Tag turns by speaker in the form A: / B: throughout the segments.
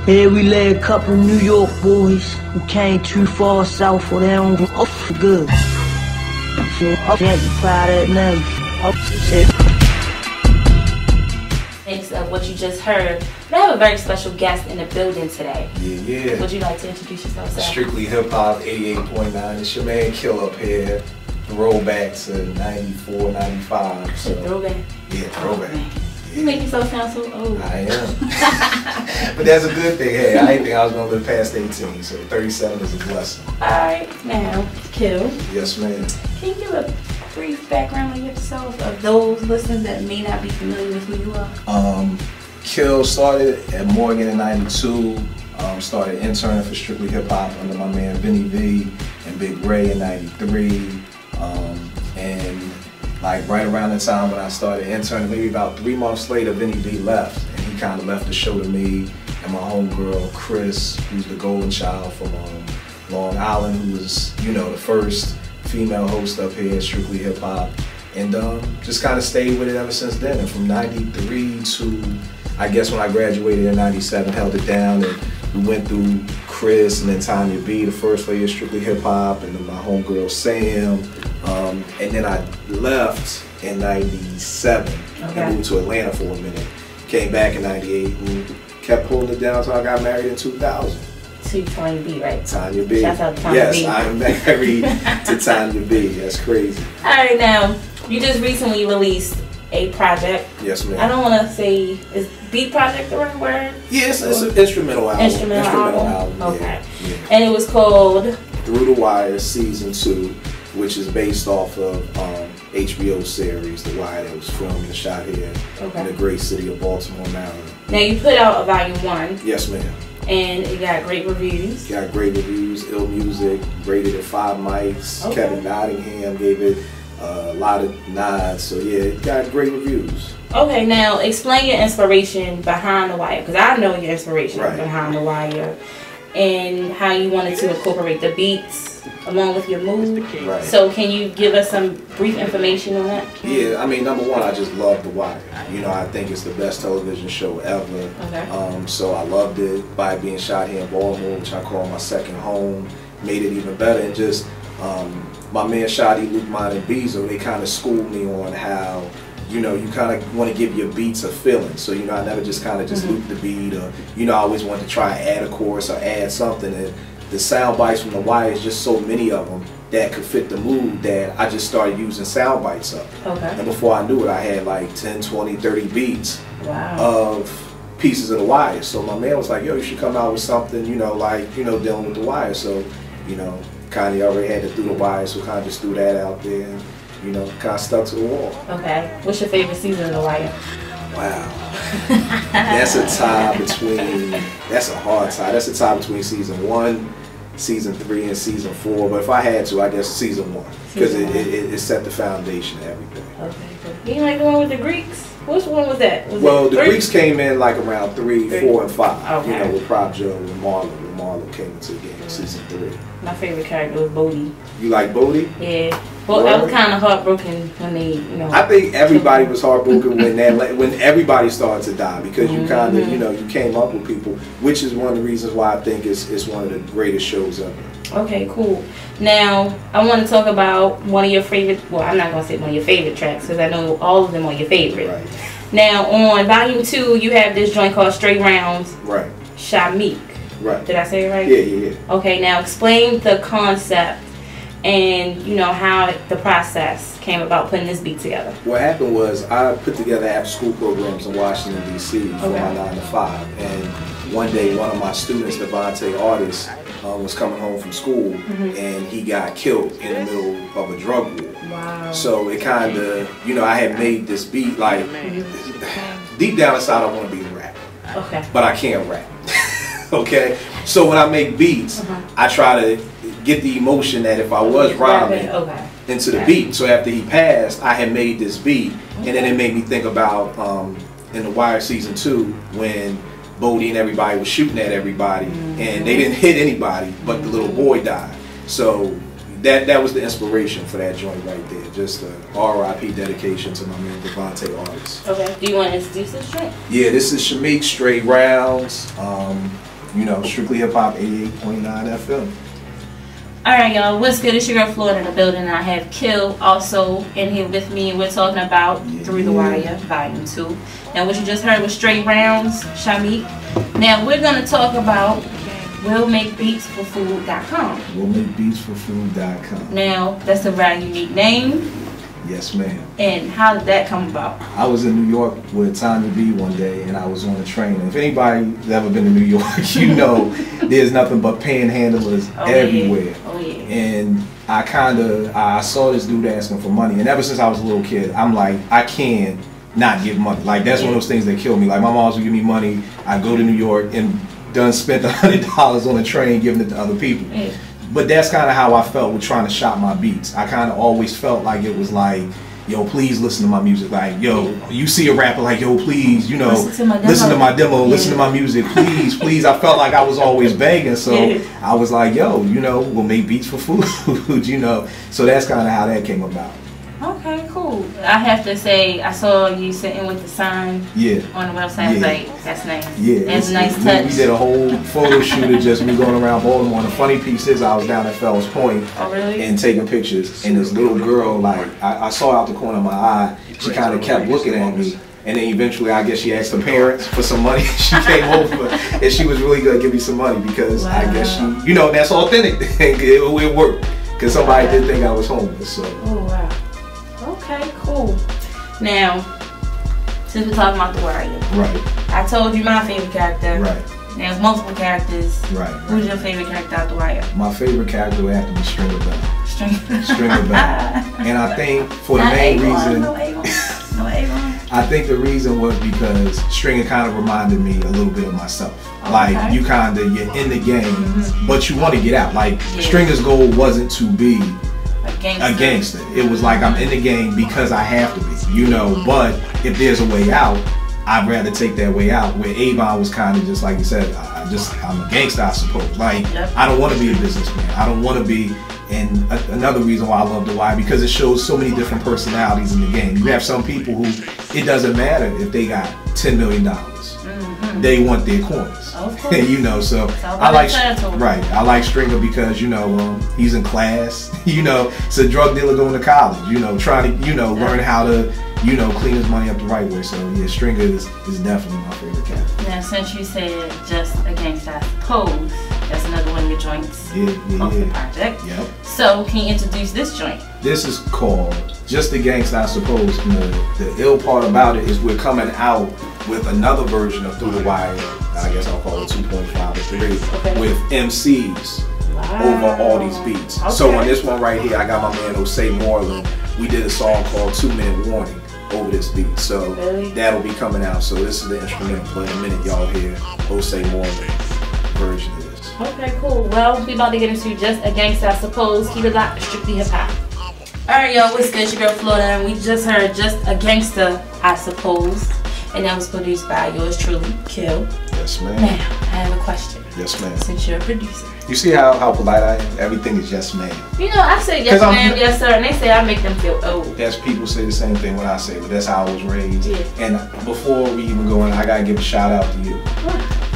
A: Here we lay a couple New York boys who came too far south for their own for good. I can't be proud of them.
B: Thanks of what you just heard. We have a very special guest in the building today.
C: Yeah.
B: Would you like to introduce yourself, sir?
C: Strictly Hip Hop 88.9. It's your man Kill up here. Throwback to 94, 95. So.
B: Throwback?
C: Yeah, throwback.
B: You make yourself sound so old.
C: I am. But that's a good thing. Hey, I didn't think I was going to live past 18, so 37 is a blessing.
B: Alright, now, Kill.
C: Yes, ma'am.
B: Can you give a brief background on yourself of those listeners that may not be familiar with who you are?
C: Kill started at Morgan in 92. Started interning for Strictly Hip Hop under my man Vinny V and Big Ray in 93. And like right around the time when I started interning, maybe about 3 months later, Vinny V left, and he kind of left the show to me and my homegirl Chris, who's the golden child from Long Island, who was, you know, the first female host up here at Strictly Hip Hop, and just kind of stayed with it ever since then. And from 93 to, I guess when I graduated in 97, held it down, and we went through Chris and then Tanya B, the first lady of Strictly Hip Hop, and then my homegirl Sam. And then I left in 97 and moved to Atlanta for a minute. Came back in 98 and kept holding it down until I got married in 2000.
B: To Tanya B, right?
C: Tanya B.
B: Shout out to Tanya B.
C: Yes, I'm married to Tanya B. That's crazy.
B: Alright, now, you just recently released a project.
C: Yes, ma'am.
B: I don't want to say, is beat project the right word?
C: Yes, it's an instrumental album.
B: Instrumental album? Okay.
C: Yeah.
B: And it was called
C: Through the Wire Season 2, which is based off of HBO series The Wire, that was filmed and shot here in the great city of Baltimore, Maryland.
B: Now you put out a volume 1.
C: Yes, ma'am.
B: And it got great reviews.
C: Got great reviews, ill music, rated at 5 mics. Kevin Nottingham gave it a lot of nods, so yeah, it got great reviews.
B: Okay, now explain your inspiration behind The Wire, because I know your inspiration behind The Wire and how you wanted to incorporate the beats along with your mood.
C: Right.
B: So can you give us some brief information on that?
C: Yeah, I mean, number one, I just love The Wire. You know, I think it's the best television show ever.
B: Okay.
C: So I loved it by being shot here in Baltimore, which I call my second home. Made it even better, and just my man Shadi, Luke, Mine, and Bezo, they kind of schooled me on how, you know, you kind of want to give your beats a feeling. So, you know, I never just kind of just loop the beat, or, you know, I always wanted to try and add a chorus or add something. And the sound bites from The Wire is just so many of them that could fit the mood that I just started using sound bites of it.
B: Okay.
C: And before I knew it, I had like 10, 20, 30 beats of pieces of The Wire. So my man was like, yo, you should come out with something, you know, like, you know, dealing with The Wire. So, you know, kind of already had to do The Wire, so kind of just threw that out there and, you know, kind of stuck to the wall.
B: Okay. What's your favorite season of The Wire?
C: Wow. That's a tie between, that's a hard tie. That's a tie between season 1, season 3, and season 4. But if I had to, I guess season 1. Because it set the foundation of everything.
B: Okay. You like the one with the Greeks? Which one was that?
C: Well, the Greeks came in like around 3, 4, and 5.
B: Okay.
C: You know, with Prop Joe and Marlo. When Marlo came into the game in season 3.
B: My favorite character was Bodie.
C: You like Bodie?
B: Yeah. Well, I was kind of heartbroken when they, you know.
C: I think everybody was heartbroken when everybody started to die, because you kind of, you know, you came up with people, which is one of the reasons why I think it's one of the greatest shows ever. Okay,
B: cool. Now, I want to talk about one of your favorite, well, I'm not going to say one of your favorite tracks, because I know all of them are your favorite.
C: Right.
B: Now, on volume 2, you have this joint called Straight Rounds.
C: Right.
B: Shamik.
C: Right.
B: Did I say it right?
C: Yeah.
B: Okay, now explain the concept and, you know, how the process came about putting this beat together.
C: What happened was I put together after school programs in Washington, D.C. for my 9 to 5. And one day, one of my students, Devontae Artist, was coming home from school, and he got killed in the middle of a drug war.
B: Wow.
C: So it kind of, you know, I had made this beat, like, deep down inside I want to be a rapper.
B: Okay.
C: But I can't rap. Okay? So when I make beats, I try to get the emotion that if I was rhyming into the beat. So after he passed, I had made this beat, and then it made me think about in The Wire season 2 when Bodie and everybody was shooting at everybody, and they didn't hit anybody, but the little boy died. So that was the inspiration for that joint right there. Just a R.I.P. dedication to my man Devontae Artist.
B: Okay. Do you want to introduce this joint?
C: Yeah, this is Shamik, Straight Rounds. you know, Strictly Hip Hop 88.9 FM.
B: Alright, y'all, what's good? It's your girl Floyd in the building. I have Kill also in here with me, and we're talking about Through the Wire, Volume 2. Now, what you just heard was Straight Rounds, Shamik. Now, we're going to talk about willmakebeatsforfood.com. Willmakebeatsforfood.com. Now, that's a very unique name.
C: Yes, ma'am.
B: And how did that come about?
C: I was in New York with Tommy B one day, and I was on a train. If anybody's ever been to New York, you know there's nothing but panhandlers everywhere.
B: Yeah. Oh, yeah.
C: And I saw this dude asking for money, and ever since I was a little kid, I'm like, I can't not give money. Like, that's one of those things that kill me. Like, my mom would give me money, I go to New York and done spent $100 on a train giving it to other people.
B: Yeah.
C: But that's kind of how I felt with trying to shop my beats. I kind of always felt like it was like, yo, please listen to my music. Like, yo, you see a rapper like, yo, please, you know, listen to my demo, listen to my music, please, please. I felt like I was always begging. So I was like, yo, you know, we'll make beats for food, you know. So that's kind of how that came about.
B: Okay, cool. I have to say, I saw you sitting with the sign on the website. I was like, that's nice. Yeah, that's a nice touch.
C: We did a whole photo shoot of just me going around Baltimore. And the funny piece is, I was down at Fells Point and taking pictures. And this little girl, like, I saw out the corner of my eye, she kind of kept looking at me. And then eventually, I guess she asked her parents for some money. She came over and she was really going to give me some money because I guess she, you know, that's authentic. it worked because somebody did think I was homeless. So.
B: Oh, wow. Okay, cool. Now, since we're talking about The Wire, I told you my favorite character. There's multiple characters. Who's your favorite character out The Wire?
C: My favorite character would have to be Stringer Bell. Stringer Bell. And I think for the main reason, I think the reason was because Stringer kind of reminded me a little bit of myself. Like, you're in the game, but you want to get out. Like, Stringer's goal wasn't to be a gangster. It was like, I'm in the game because I have to be, you know. But if there's a way out, I'd rather take that way out. Where Avon was kind of just like you said, I'm a gangster, I suppose. Like, I don't want to be a businessman. I don't want to be. And another reason why I love The Wire, because it shows so many different personalities in the game. You have some people who it doesn't matter if they got $10 million. They want their coins. You know, so I like I like Stringer because, you know, he's in class. You know, it's a drug dealer going to college. You know, trying to, you know, learn how to, you know, clean his money up the right way. So yeah, Stringer is definitely my favorite character.
B: Now, since you said Just a Gangsta, I suppose that's another one of your joints off the project. So can you introduce this joint?
C: This is called Just a Gangsta, I suppose. And the ill part about it is we're coming out with another version of Through the Wire. I guess I'll call it 2.5 or 3 with MCs over all these beats. So on this one right here, I got my man Osei Moreland. We did a song called 2 Minute Warning over this beat. So that'll be coming out. So this is the instrumental. But in a minute, y'all hear Osei Moreland version of this.
B: Okay, cool. Well, we about to get into Just a Gangsta, I suppose. Keep it locked, Strictly Hip Hop. Alright, y'all, what's good? It's your girl Florida, and we just heard Just a Gangsta, I suppose. And that was produced by yours truly, Kill.
C: Yes, ma'am.
B: Now, I have a question.
C: Yes, ma'am.
B: Since you're a producer.
C: You see how polite I am? Everything is yes, ma'am.
B: You know, I say yes, ma'am, yes, sir, and they say I make them feel old.
C: That's people say the same thing when I say, but that's how I was raised. And before we even go in, I gotta give a shout out to you.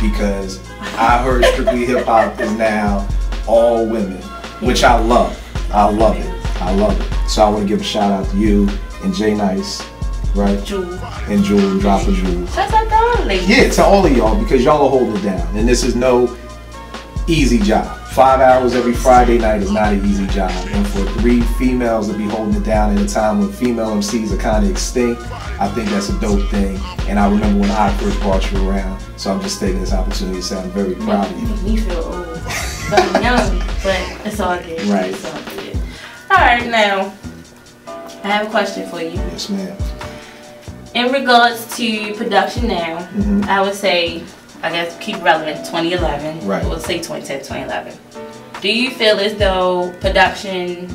C: Because I heard Strictly Hip Hop is now all women, which I love. I love it. I love it. So I want to give a shout out to you and Jay Nice. Right? And Jewel, drop a Jewel.
B: Shout out to all the ladies.
C: Yeah, to all of y'all, because y'all are holding it down. And this is no easy job. 5 hours every Friday night is not an easy job. And for 3 females to be holding it down at a time when female MCs are kind of extinct, I think that's a dope thing. And I remember when I first brought you around. So I'm just taking this opportunity to say I'm very proud of you.
B: You make me feel old. But I'm young, but it's all good.
C: Right.
B: It's all good. Alright, now, I have a question for you.
C: Yes, ma'am.
B: In regards to production now, I would say, I guess keep relevant, 2011. We'll say 2010, 2011. Do you feel as though production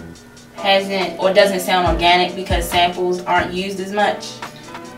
B: hasn't or doesn't sound organic because samples aren't used as much?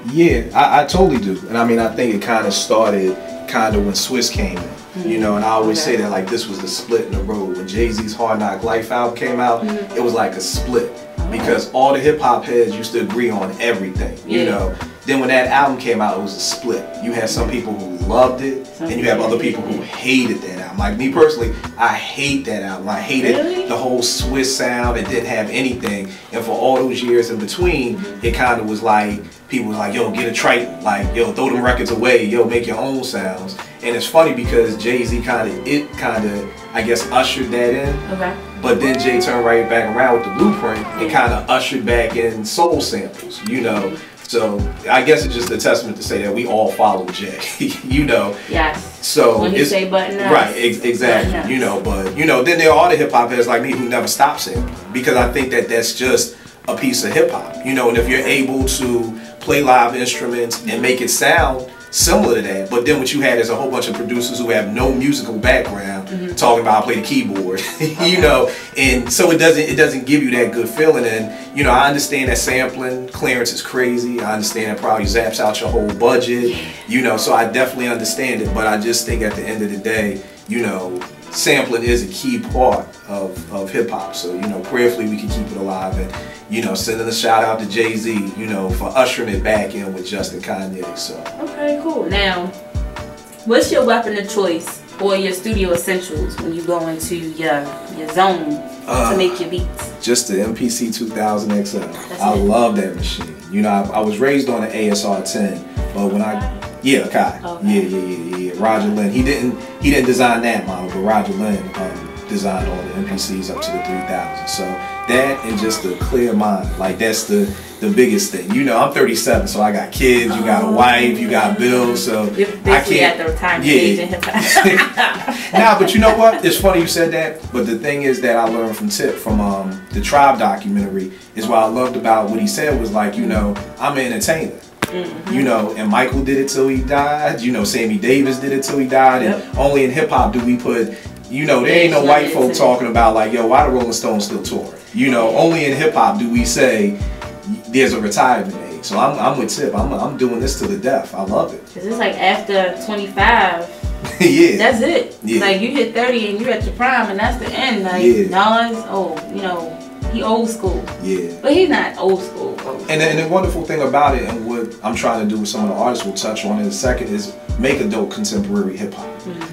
C: Yeah, I totally do. And I mean, I think it kind of started when Swiss came in. You know, and I always say that like this was the split in the road. When Jay-Z's Hard Knock Life album came out, it was like a split. Because all the hip hop heads used to agree on everything, you know. then when that album came out, it was a split. You had some people who loved it, and you have other people who hated that album. Like me personally, I hate that album. I hated the whole Swiss sound. It didn't have anything. And for all those years in between, it kind of was like, people were like, yo, get a Triton. Like, yo, throw them records away. Yo, make your own sounds. And it's funny because Jay-Z kind of, I guess, ushered that in.
B: Okay.
C: But then Jay turned right back around with the Blueprint and kind of ushered back in soul samples, you know. So I guess it's just a testament to say that we all follow Jay, you know.
B: Yes.
C: So
B: when you say button ups,
C: right, exactly. Button ups. You know, but you know, then there are the hip hop heads like me who never stop sampling, because I think that that's just a piece of hip hop, you know. And if you're able to play live instruments and make it sound similar to that, but then what you had is a whole bunch of producers who have no musical background talking about, I play the keyboard, you know, and so it doesn't give you that good feeling. And you know, I understand that sampling clearance is crazy. I understand that probably zaps out your whole budget, you know, so I definitely understand it. But I just think at the end of the day, you know, sampling is a key part of hip hop. So, you know, prayerfully we can keep it alive, and you know, sending a shout out to Jay-Z, you know, for ushering it back in with Justin Kanye. So
B: okay, cool. Now, what's your weapon of choice or your studio essentials when you go into your zone to make your beats?
C: Just the MPC 2000 XL. I love that machine. You know, I was raised on an ASR 10, but when Kai. Okay. Yeah. Roger Lynn. He didn't design that model, but Roger Lynn designed all the MPCs up to the 3000. So that and just a clear mind, like that's the biggest thing. You know, I'm 37, so I got kids, you got a wife, you got bills, so
B: you're basically at the retirement stage in hip hop.
C: Nah, but you know what? It's funny you said that, but the thing is that I learned from Tip, from the Tribe documentary, is what I loved about what he said was like, you know, I'm an entertainer. You know, and Michael did it till he died. You know, Sammy Davis did it till he died. And only in hip hop do we put, you know, there ain't no white folk talking about like, yo, why the Rolling Stones still touring? You know, only in hip hop do we say there's a retirement age. So I'm with Tip. I'm doing this to the death. I love it.
B: Cause it's like after 25.
C: Yeah.
B: That's it.
C: Yeah.
B: Like you hit 30 and you're at your prime, and that's the end. Like Nas, you know, he old school. Yeah. But he's not old school.
C: And the wonderful thing about it, and what I'm trying to do with some of the artists we'll touch on in a second, is make adult contemporary hip hop.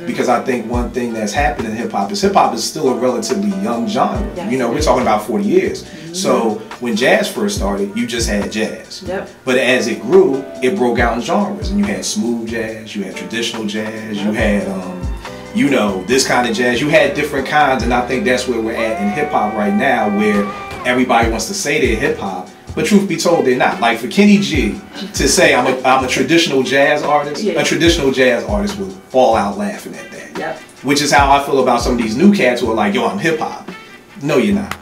C: Because I think one thing that's happened in hip hop is still a relatively young genre. Yes, you know, we're talking about 40 years. So when jazz first started, you just had jazz. But as it grew, it broke out in genres, and you had smooth jazz, you had traditional jazz, you had you know, this kind of jazz. You had different kinds, and I think that's where we're at in hip hop right now, where everybody wants to say they're hip hop, but truth be told, they're not. Like for Kenny G to say I'm a traditional jazz artist, a traditional jazz artist would fall out laughing at that. Which is how I feel about some of these new cats who are like, yo, I'm hip hop. No, you're not.